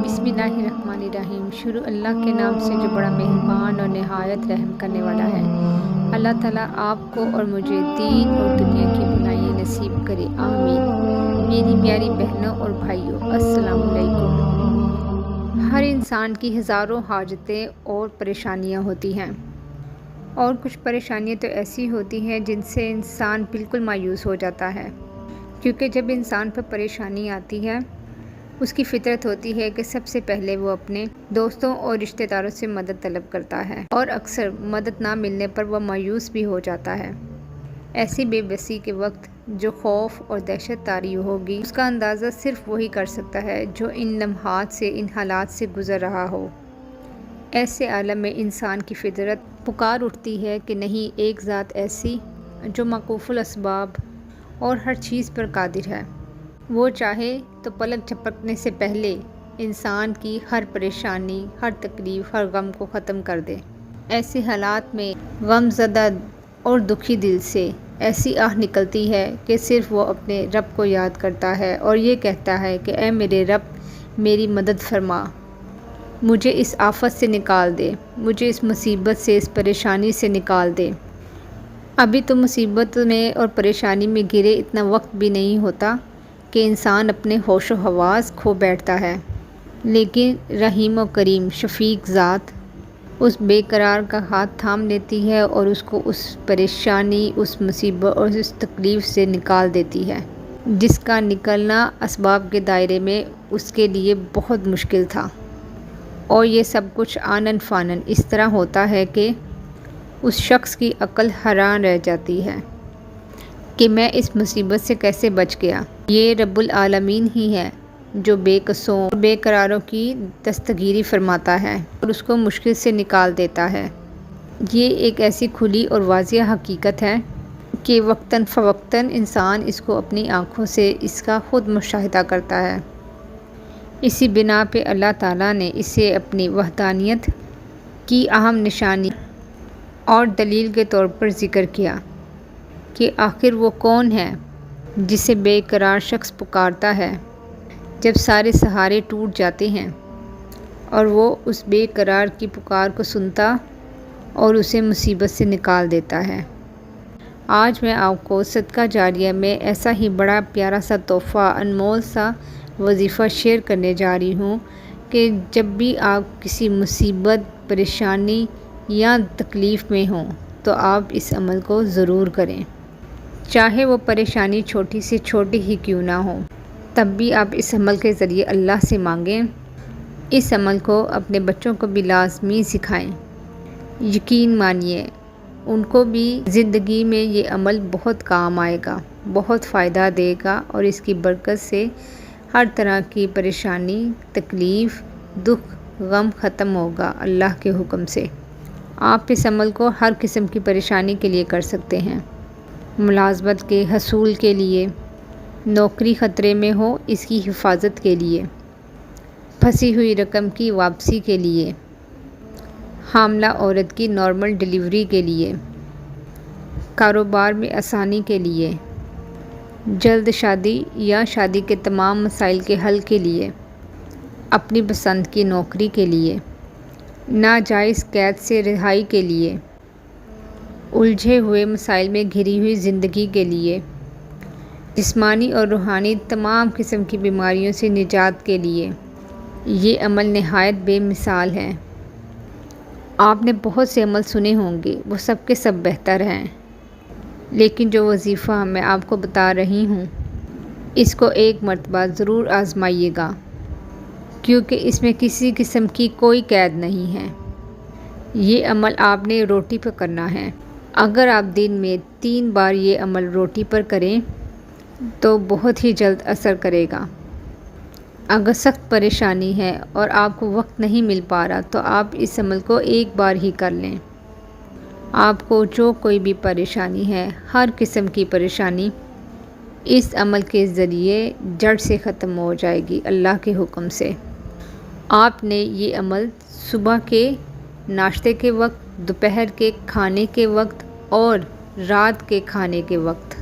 बिस्मिल्लाहिर्रहमानिर्रहीम। शुरू अल्लाह के नाम से जो बड़ा मेहरबान और नहायत रहम करने वाला है। अल्लाह ताला आपको और मुझे दीन और दुनिया की भलाई नसीब करे, आमीन। मेरी प्यारी बहनों और भाइयों, अस्सलाम वालेकुम। हर इंसान की हज़ारों हाजतें और परेशानियां होती हैं, और कुछ परेशानियां तो ऐसी होती हैं जिनसे इंसान बिल्कुल मायूस हो जाता है, क्योंकि जब इंसान पर परेशानी आती है उसकी फितरत होती है कि सबसे पहले वो अपने दोस्तों और रिश्तेदारों से मदद तलब करता है, और अक्सर मदद ना मिलने पर वह मायूस भी हो जाता है। ऐसी बेबसी के वक्त जो खौफ और दहशत तारी होगी, उसका अंदाज़ा सिर्फ वही कर सकता है जो इन लम्हात से, इन हालात से गुज़र रहा हो। ऐसे आलम में इंसान की फितरत पुकार उठती है कि नहीं, एक ज़ात ऐसी जो माकूफुल असबाब और हर चीज़ पर कादिर है, वो चाहे तो पलक झपकने से पहले इंसान की हर परेशानी, हर तकलीफ़, हर गम को ख़त्म कर दे। ऐसे हालात में गमज़दा और दुखी दिल से ऐसी आह निकलती है कि सिर्फ़ वो अपने रब को याद करता है और ये कहता है कि ऐ मेरे रब, मेरी मदद फरमा, मुझे इस आफत से निकाल दे, मुझे इस मुसीबत से, इस परेशानी से निकाल दे। अभी तो मुसीबत में और परेशानी में गिरे इतना वक्त भी नहीं होता कि इंसान अपने होश व हवास खो बैठता है, लेकिन रहीम व करीम शफ़ीक ज़ात उस बेकरार का हाथ थाम लेती है और उसको उस परेशानी, उस मुसीबत और उस तकलीफ़ से निकाल देती है, जिसका निकलना असबाब के दायरे में उसके लिए बहुत मुश्किल था। और ये सब कुछ आनन फानन इस तरह होता है कि उस शख्स की अक्ल हैरान रह जाती है कि मैं इस मुसीबत से कैसे बच गया। ये रब्बुल आलमीन ही है जो बेकसों और बेकरारों की दस्तगीरी फरमाता है और उसको मुश्किल से निकाल देता है। ये एक ऐसी खुली और वाज़िह हकीकत है कि वक्तन फ़वक्तन इंसान इसको अपनी आँखों से इसका ख़ुद मुशाहिदा करता है। इसी बिना पे अल्लाह ताला ने इसे अपनी वहदानियत की अहम निशानी और दलील के तौर पर ज़िक्र किया कि आखिर वो कौन है जिसे बेकरार शख्स पुकारता है जब सारे सहारे टूट जाते हैं, और वो उस बेकरार की पुकार को सुनता और उसे मुसीबत से निकाल देता है। आज मैं आपको सदका जारिया में ऐसा ही बड़ा प्यारा सा तोहफ़ा, अनमोल सा वजीफ़ा शेयर करने जा रही हूँ कि जब भी आप किसी मुसीबत, परेशानी या तकलीफ़ में हों तो आप इस अमल को ज़रूर करें, चाहे वो परेशानी छोटी से छोटी ही क्यों ना हो, तब भी आप इस अमल के ज़रिए अल्लाह से मांगें। इस अमल को अपने बच्चों को भी लाज़मी सिखाएं। यकीन मानिए उनको भी ज़िंदगी में ये अमल बहुत काम आएगा, बहुत फ़ायदा देगा, और इसकी बरकत से हर तरह की परेशानी, तकलीफ़, दुख, गम ख़त्म होगा अल्लाह के हुक्म से। आप इस अमल को हर किस्म की परेशानी के लिए कर सकते हैं। मुलाज़मत के हसूल के लिए, नौकरी ख़तरे में हो इसकी हिफाजत के लिए, फंसी हुई रकम की वापसी के लिए, हामला औरत की नॉर्मल डिलीवरी के लिए, कारोबार में आसानी के लिए, जल्द शादी या शादी के तमाम मसाइल के हल के लिए, अपनी पसंद की नौकरी के लिए, नाजायज़ कैद से रिहाई के लिए, उलझे हुए मसाइल में घिरी हुई ज़िंदगी के लिए, जिस्मानी और रूहानी तमाम किस्म की बीमारियों से निजात के लिए। ये अमल नहायत बेमिसाल है। आपने बहुत से अमल सुने होंगे, वो सब के सब बेहतर हैं, लेकिन जो वजीफ़ा मैं आपको बता रही हूँ इसको एक मर्तबा ज़रूर आज़माइएगा, क्योंकि इसमें किसी किस्म की कोई कैद नहीं है। ये अमल आपने रोटी पर करना है। अगर आप दिन में 3 बार ये अमल रोटी पर करें तो बहुत ही जल्द असर करेगा। अगर सख्त परेशानी है और आपको वक्त नहीं मिल पा रहा तो आप इस अमल को एक बार ही कर लें। आपको जो कोई भी परेशानी है, हर किस्म की परेशानी, इस अमल के ज़रिए जड़ से ख़त्म हो जाएगी अल्लाह के हुक्म से। आपने ये अमल सुबह के नाश्ते के वक्त, दोपहर के खाने के वक्त और रात के खाने के वक्त,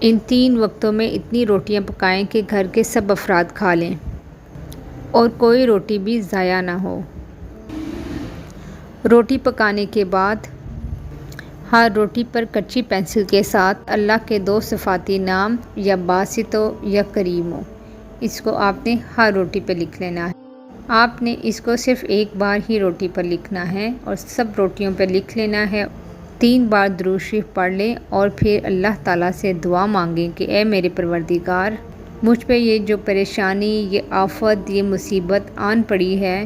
इन 3 वक्तों में इतनी रोटियां पकाएं कि घर के सब अफराद खा लें। اور کوئی روٹی بھی ضائع نہ ہو۔ روٹی پکانے کے بعد ہر روٹی پر کچی پینسل کے ساتھ اللہ کے 2 صفاتی نام یا باسطو یا کریمو، اس کو آپ نے ہر روٹی پہ لکھ لینا ہے۔ آپ نے اس کو صرف ایک بار ہی روٹی پر لکھنا ہے اور سب روٹیوں پر لکھ لینا ہے۔ 3 بار درود شریف پڑھ لیں اور پھر اللہ تعالیٰ سے دعا مانگیں کہ اے میرے پروردگار، مجھ پہ یہ جو پریشانی، یہ آفت، یہ مصیبت آن پڑی ہے،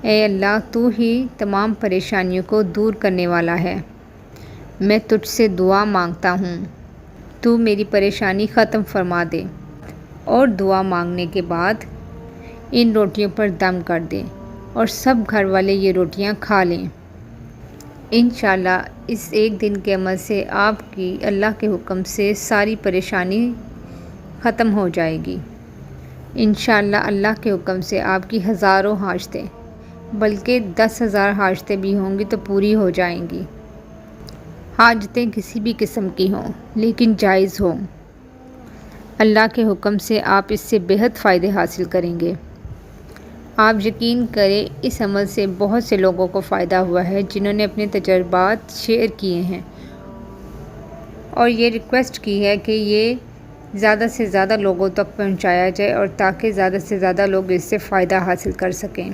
اے اللہ تو ہی تمام پریشانیوں کو دور کرنے والا ہے۔ میں تجھ سے دعا مانگتا ہوں، تو میری پریشانی ختم فرما دے۔ اور دعا مانگنے کے بعد ان روٹیوں پر دم کر دیں اور سب گھر والے یہ روٹیاں کھا لیں۔ انشاءاللہ اس ایک دن کے عمل سے آپ کی اللہ کے حکم سے ساری پریشانی ختم ہو جائے گی۔ انشاءاللہ اللہ کے حکم سے آپ کی ہزاروں حاجتیں، بلکہ 10,000 حاجتیں بھی ہوں گی تو پوری ہو جائیں گی۔ حاجتیں کسی بھی قسم کی ہوں لیکن جائز ہوں، اللہ کے حکم سے آپ اس سے بہت فائدے حاصل کریں گے۔ آپ یقین کریں اس عمل سے بہت سے لوگوں کو فائدہ ہوا ہے جنہوں نے اپنے تجربات شیئر کیے ہیں اور یہ ریکویسٹ کی ہے کہ یہ زیادہ سے زیادہ لوگوں تک پہنچایا جائے اور تاکہ زیادہ سے زیادہ لوگ اس سے فائدہ حاصل کر سکیں۔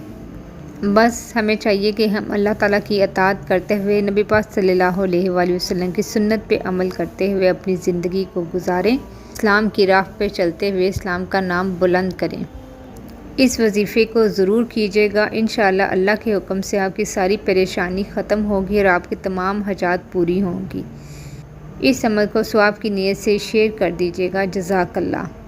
بس ہمیں چاہیے کہ ہم اللہ تعالیٰ کی اطاعت کرتے ہوئے نبی پاک صلی اللہ علیہ وآلہ وسلم کی سنت پہ عمل کرتے ہوئے اپنی زندگی کو گزاریں، اسلام کی راہ پہ چلتے ہوئے اسلام کا نام بلند کریں۔ اس وظیفے کو ضرور کیجیے گا، انشاءاللہ اللہ کے حکم سے آپ کی ساری پریشانی ختم ہوگی اور آپ کی تمام حاجات پوری ہوں گی۔ اس عمل کو ثواب کی نیت سے شیئر کر دیجیے گا۔ جزاک اللہ۔